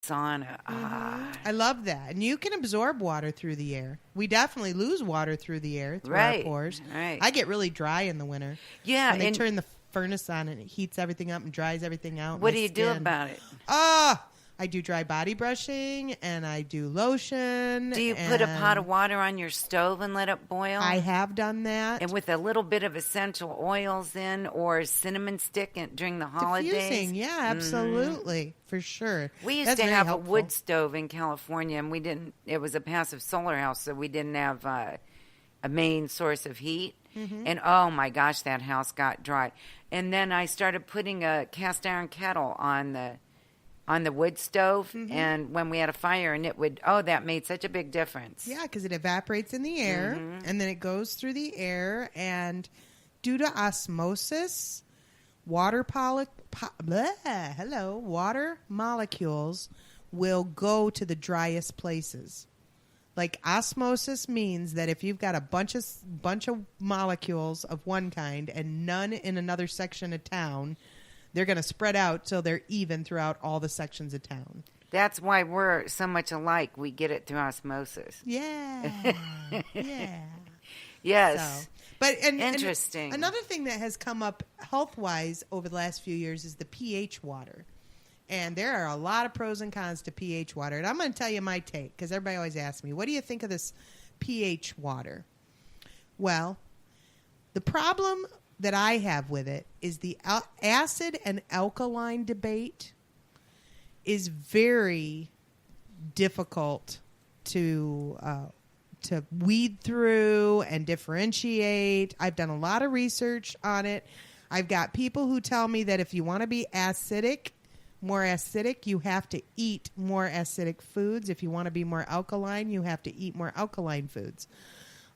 sauna. I love that. And you can absorb water through the air. We definitely lose water through the air, through our pores. Right. I get really dry in the winter. Yeah. When they turn the furnace on and it heats everything up and dries everything out. What do you do about it? I do dry body brushing and I do lotion. Do you put a pot of water on your stove and let it boil? I have done that. And with a little bit of essential oils in or cinnamon stick during the holidays? Diffusing, yeah, absolutely. For sure. We used to have a wood stove in California, and it was a passive solar house, so we didn't have a main source of heat. And oh my gosh, that house got dry. And then I started putting a cast iron kettle on the wood stove, and when we had a fire, and that made such a big difference. Yeah, because it evaporates in the air, and then it goes through the air, and due to osmosis, water molecules will go to the driest places. Like osmosis means that if you've got a bunch of molecules of one kind and none in another section of town, they're going to spread out till they're even throughout all the sections of town. That's why we're so much alike. We get it through osmosis. Yeah. Yeah. Yes. So, but interesting. And another thing that has come up health-wise over the last few years is the pH water. And there are a lot of pros and cons to pH water. And I'm going to tell you my take, because everybody always asks me, what do you think of this pH water? Well, the problem that I have with it is the acid and alkaline debate is very difficult to weed through and differentiate. I've done a lot of research on it. I've got people who tell me that if you want to be more acidic, you have to eat more acidic foods. If you want to be more alkaline, you have to eat more alkaline foods.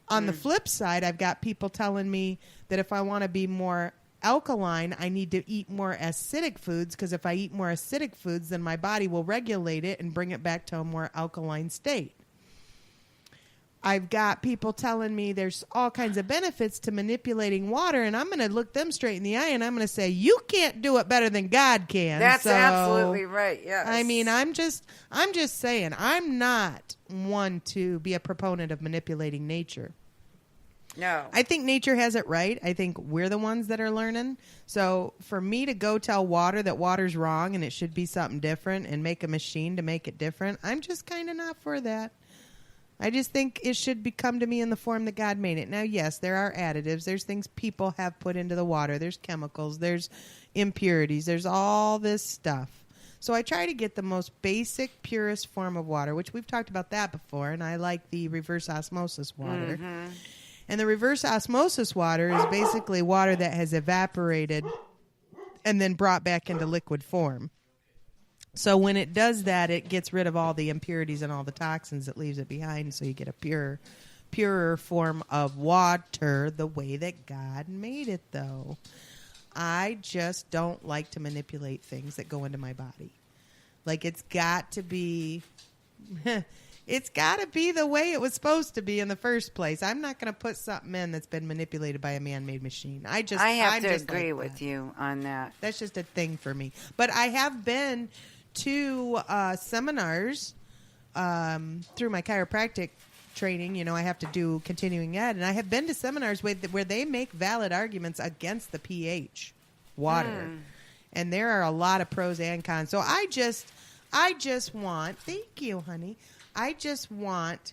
On the flip side, I've got people telling me that if I want to be more alkaline, I need to eat more acidic foods, because if I eat more acidic foods, then my body will regulate it and bring it back to a more alkaline state. I've got people telling me there's all kinds of benefits to manipulating water, and I'm going to look them straight in the eye, and I'm going to say, you can't do it better than God can. That's absolutely right, yes. I mean, I'm just saying, I'm not one to be a proponent of manipulating nature. No. I think nature has it right. I think we're the ones that are learning. So for me to go tell water that water's wrong and it should be something different and make a machine to make it different, I'm just kind of not for that. I just think it should come to me in the form that God made it. Now, yes, there are additives. There's things people have put into the water. There's chemicals. There's impurities. There's all this stuff. So I try to get the most basic, purest form of water, which we've talked about that before, and I like the reverse osmosis water. And the reverse osmosis water is basically water that has evaporated and then brought back into liquid form. So when it does that, it gets rid of all the impurities and all the toxins. It leaves it behind, so you get a purer form of water the way that God made it, though. I just don't like to manipulate things that go into my body. Like, it's got to be... It's got to be the way it was supposed to be in the first place. I'm not going to put something in that's been manipulated by a man-made machine. I have to agree with you on that. That's just a thing for me. But I have been to seminars through my chiropractic training. You know, I have to do continuing ed, and I have been to seminars where they make valid arguments against the pH water. And there are a lot of pros and cons. So I just want, thank you, honey. I just want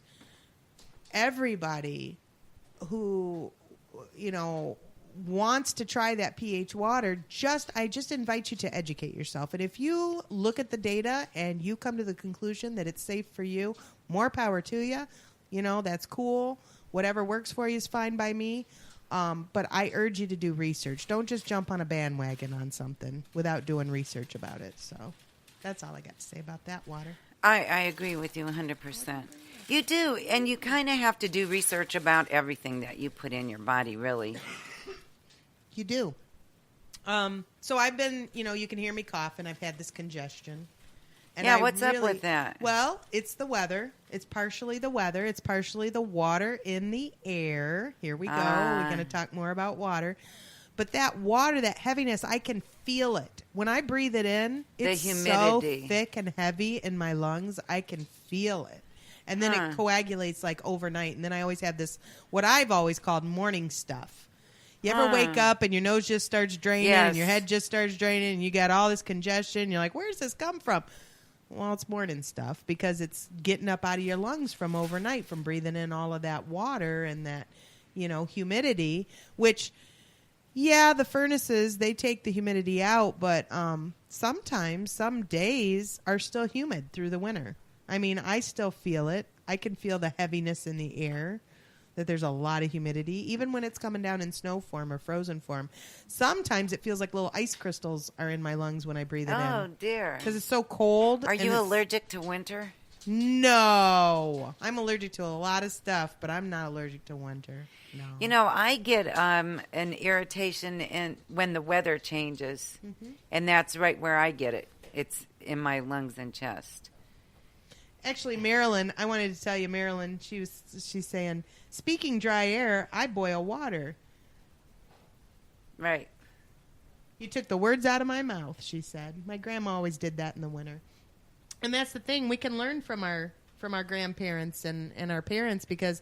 everybody who, you know, wants to try that pH water, I just invite you to educate yourself. And if you look at the data and you come to the conclusion that it's safe for you, more power to you. You know, that's cool. Whatever works for you is fine by me. But I urge you to do research. Don't just jump on a bandwagon on something without doing research about it. So that's all I got to say about that water. I agree with you 100%. You do, and you kind of have to do research about everything that you put in your body, really. You do. So I've been, you know, you can hear me coughing. I've had this congestion. And yeah, what's up with that? Well, it's the weather. It's partially the weather. It's partially the water in the air. Here we go. We're going to talk more about water. But that water, that heaviness, I can feel it. When I breathe it in, it's so thick and heavy in my lungs. I can feel it. And then it coagulates like overnight. And then I always have this, what I've always called morning stuff. You ever wake up and your nose just starts draining and your head just starts draining and you got all this congestion. You're like, where's this come from? Well, it's morning stuff because it's getting up out of your lungs from overnight from breathing in all of that water and that, humidity, which, the furnaces, they take the humidity out, but sometimes, some days are still humid through the winter. I mean, I still feel it. I can feel the heaviness in the air, that there's a lot of humidity, even when it's coming down in snow form or frozen form. Sometimes it feels like little ice crystals are in my lungs when I breathe it in. Oh, dear. Because it's so cold. Are you allergic to winter? No. I'm allergic to a lot of stuff, but I'm not allergic to winter. No. I get an irritation when the weather changes, and that's right where I get it. It's in my lungs and chest. Actually, Marilyn, I wanted to tell you, Marilyn, she's saying, speaking dry air, I boil water. Right. You took the words out of my mouth, she said. My grandma always did that in the winter. And that's the thing. We can learn from our grandparents and our parents because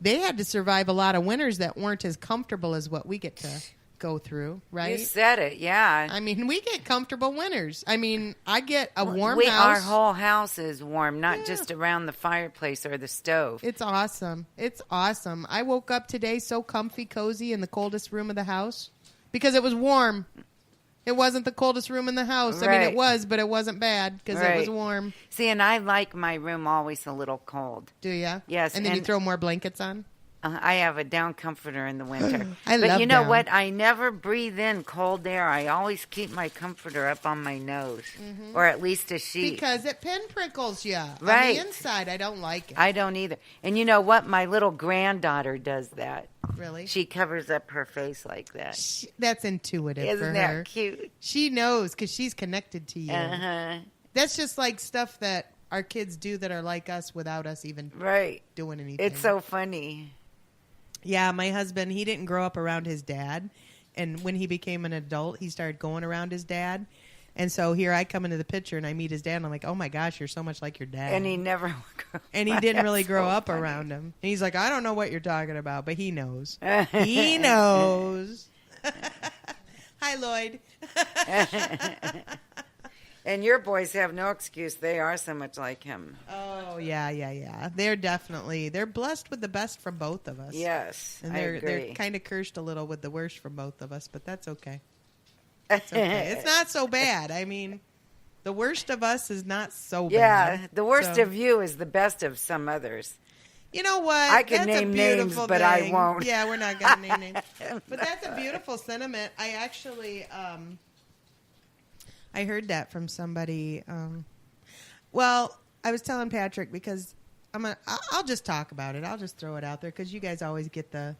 they had to survive a lot of winters that weren't as comfortable as what we get to go through, right? You said it, yeah. I mean, we get comfortable winters. I mean, I get a warm house. Our whole house is warm, not just around the fireplace or the stove. It's awesome. It's awesome. I woke up today so comfy, cozy in the coldest room of the house because it was warm. It wasn't the coldest room in the house. Right. I mean, it was, but it wasn't bad because it was warm. See, and I like my room always a little cold. Do you? Yes. And then you throw more blankets on? I have a down comforter in the winter. But you know what? I never breathe in cold air. I always keep my comforter up on my nose, or at least a sheet. Because it pinprickles you. Right. On the inside, I don't like it. I don't either. And you know what? My little granddaughter does that. Really? She covers up her face like that. That's intuitive for her. Isn't that cute? She knows because she's connected to you. Uh-huh. That's just like stuff that our kids do that are like us without us even doing anything. It's so funny. Yeah, my husband, he didn't grow up around his dad. And when he became an adult, he started going around his dad. And so here I come into the picture and I meet his dad and I'm like, oh my gosh, you're so much like your dad. And he never And he didn't really grow up around him. And he's like, I don't know what you're talking about, but he knows. He knows. Hi, Lloyd. And your boys have no excuse. They are so much like him. Oh, yeah. They're blessed with the best from both of us. Yes, and I agree. They're kind of cursed a little with the worst from both of us, but that's okay. It's okay. It's not so bad. I mean, the worst of us is not so bad. Yeah, the worst of you is the best of some others. You know what? I could name names, but I won't. Yeah, we're not going to name names. But that's a beautiful sentiment. I actually... I heard that from somebody. Well, I was telling Patrick because I'll just talk about it. I'll just throw it out there because you guys always get the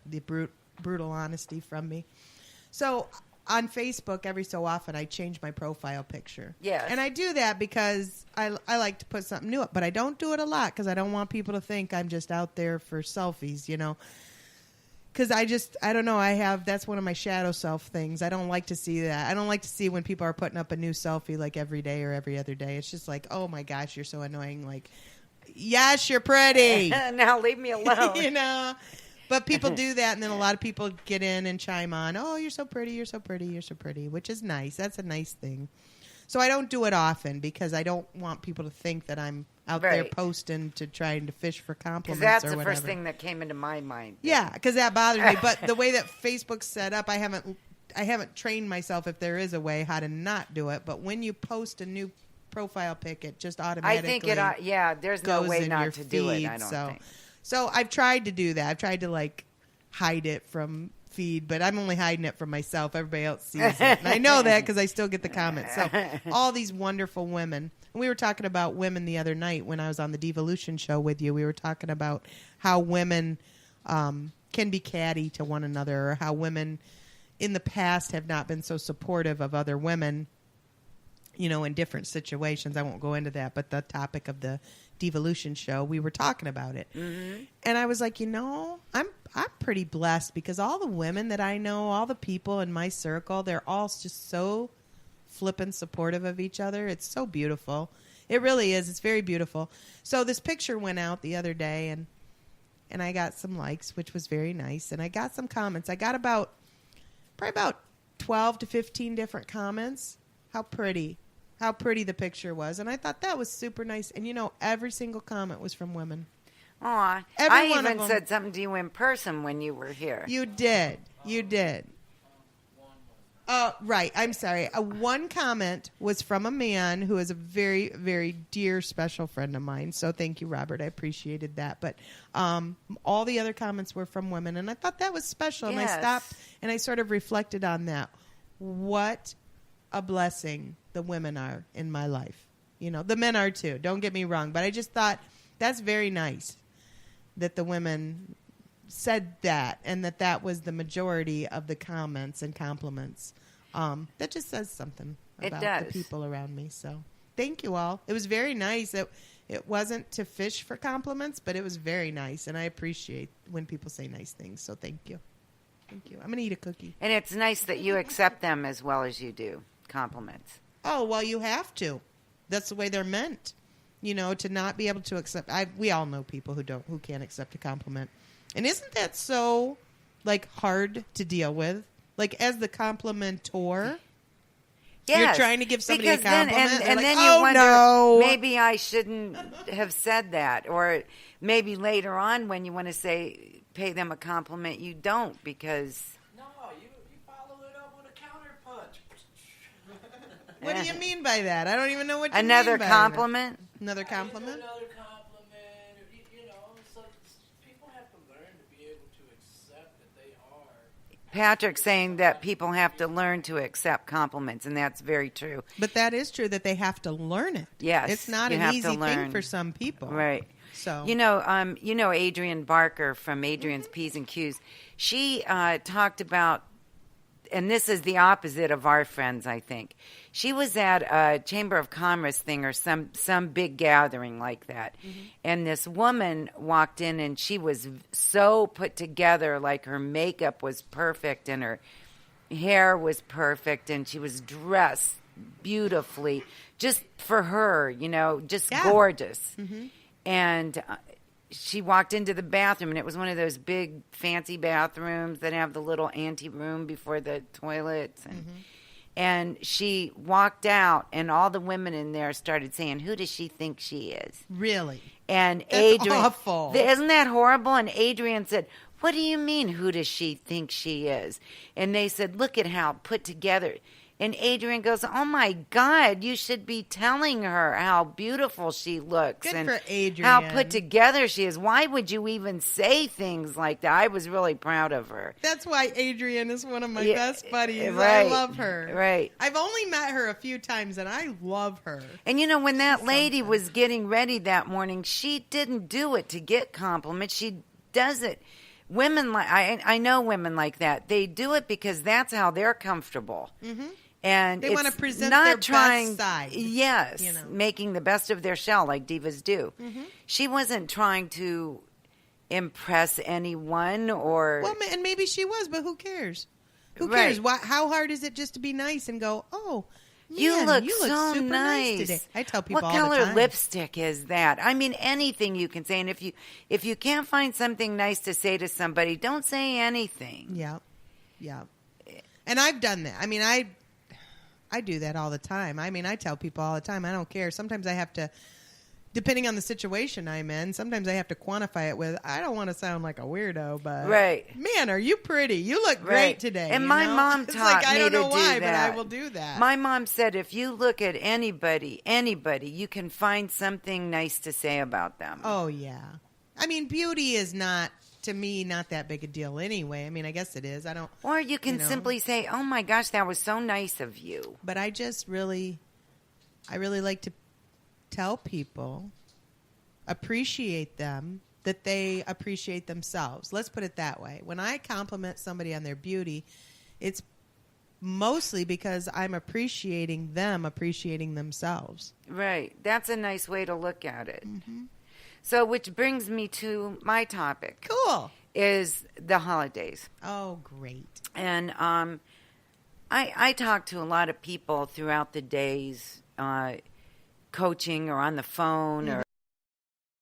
brutal honesty from me. So on Facebook, every so often, I change my profile picture. Yes. And I do that because I like to put something new up, but I don't do it a lot because I don't want people to think I'm just out there for selfies, Because I don't know, that's one of my shadow self things. I don't like to see that. I don't like to see when people are putting up a new selfie like every day or every other day. It's just like, oh my gosh, you're so annoying. Like, yes, you're pretty. Now leave me alone. But people do that, and then a lot of people get in and chime on, oh, you're so pretty, you're so pretty, you're so pretty, which is nice. That's a nice thing. So I don't do it often because I don't want people to think that I'm out there posting to trying to fish for compliments or whatever. Because that's the first thing that came into my mind. Yeah, because that bothers me. But the way that Facebook's set up, I haven't trained myself, if there is a way, how to not do it. But when you post a new profile pic, it just automatically there's no way not to do it, I don't think. So I've tried to do that. I've tried to, hide it from feed, but I'm only hiding it from myself. Everybody else sees it. And I know that because I still get the comments. So all these wonderful women. And we were talking about women the other night when I was on the Devolution show with you. We were talking about how women can be catty to one another, or how women in the past have not been so supportive of other women, in different situations. I won't go into that, but the topic of the Devolution show, we were talking about it. Mm-hmm. And I was like, I'm pretty blessed because all the women that I know, all the people in my circle, they're all just so flippin' supportive of each other. It's so beautiful. It really is. It's very beautiful. So this picture went out the other day, and I got some likes, which was very nice. And I got some comments. I got probably about 12 to 15 different comments. How pretty the picture was. And I thought that was super nice. And, every single comment was from women. Aw, I even said something to you in person when you were here. You did. Right. I'm sorry. One comment was from a man who is a very, very dear, special friend of mine. So thank you, Robert. I appreciated that. But all the other comments were from women. And I thought that was special. Yes. And I stopped and I sort of reflected on that. What a blessing the women are in my life. The men are too. Don't get me wrong. But I just thought that's very nice that the women said that, and that was the majority of the comments and compliments. That just says something about the people around me. So thank you all. It was very nice. It wasn't to fish for compliments, but it was very nice, and I appreciate when people say nice things. So thank you. I'm going to eat a cookie. And it's nice that you accept them as well as you do, compliments. Oh, well, you have to. That's the way they're meant. To not be able to accept. We all know people who can't accept a compliment. And isn't that so, hard to deal with? As the complimentor, yes, you're trying to give somebody a compliment, and then you wonder, maybe I shouldn't have said that, or maybe later on when you want to pay them a compliment, you don't because. No, you follow it up with a counter punch. What do you mean by that? I don't even know what you Another mean by compliment? That. Another compliment? Another compliment. So people have to learn to be able to accept that they are. Patrick's saying that people have to learn to accept compliments, and that's very true. But that is true that they have to learn it. Yes. It's not an easy thing for some people. Right. So Adrienne Barker from Adrienne's P's and Q's. She talked about, and this is the opposite of our friends, I think. She was at a Chamber of Commerce thing or some big gathering like that. Mm-hmm. And this woman walked in, and she was so put together, like her makeup was perfect and her hair was perfect, and she was dressed beautifully just for her, just gorgeous. Mm-hmm. And she walked into the bathroom, and it was one of those big fancy bathrooms that have the little ante room before the toilets. And she walked out, and all the women in there started saying, "Who does she think she is?" Really? And That's Adrienne, awful. Isn't that horrible? And Adrienne said, "What do you mean, who does she think she is?" And they said, "Look at how put together." And Adrienne goes, "Oh, my God, you should be telling her how beautiful she looks. Good and for Adrienne. How put together she is. Why would you even say things like that?" I was really proud of her. That's why Adrienne is one of my best buddies. Right, I love her. Right. I've only met her a few times, and I love her. And, when that lady was getting ready that morning, she didn't do it to get compliments. She does it. Women, I know women like that. They do it because that's how they're comfortable. Mm-hmm. And they want to present not their best side. Yes, making the best of their shell like divas do. Mm-hmm. She wasn't trying to impress anyone or... Well, and maybe she was, but who cares? Who cares? How hard is it just to be nice and go, "Oh, man, you look so super nice today." I tell people all the time. What color lipstick is that? I mean, anything you can say. And if you can't find something nice to say to somebody, don't say anything. Yeah. And I've done that. I mean, I do that all the time. I mean, I tell people all the time, I don't care. Sometimes I have to, depending on the situation I'm in, sometimes I have to quantify it with, I don't want to sound like a weirdo, but man, are you pretty? You look great today. And my mom taught me to do that. I don't know why, but I will do that. My mom said, if you look at anybody, you can find something nice to say about them. Oh, yeah. I mean, beauty is not, to me, not that big a deal anyway. I mean, I guess it is. I don't. Or you can simply say, "Oh my gosh, that was so nice of you." But I really like to tell people, appreciate them, that they appreciate themselves. Let's put it that way. When I compliment somebody on their beauty, it's mostly because I'm appreciating them appreciating themselves. Right. That's a nice way to look at it. Mm-hmm. So, which brings me to my topic. Cool. Is the holidays. Oh, great. And I talk to a lot of people throughout the days, coaching or on the phone or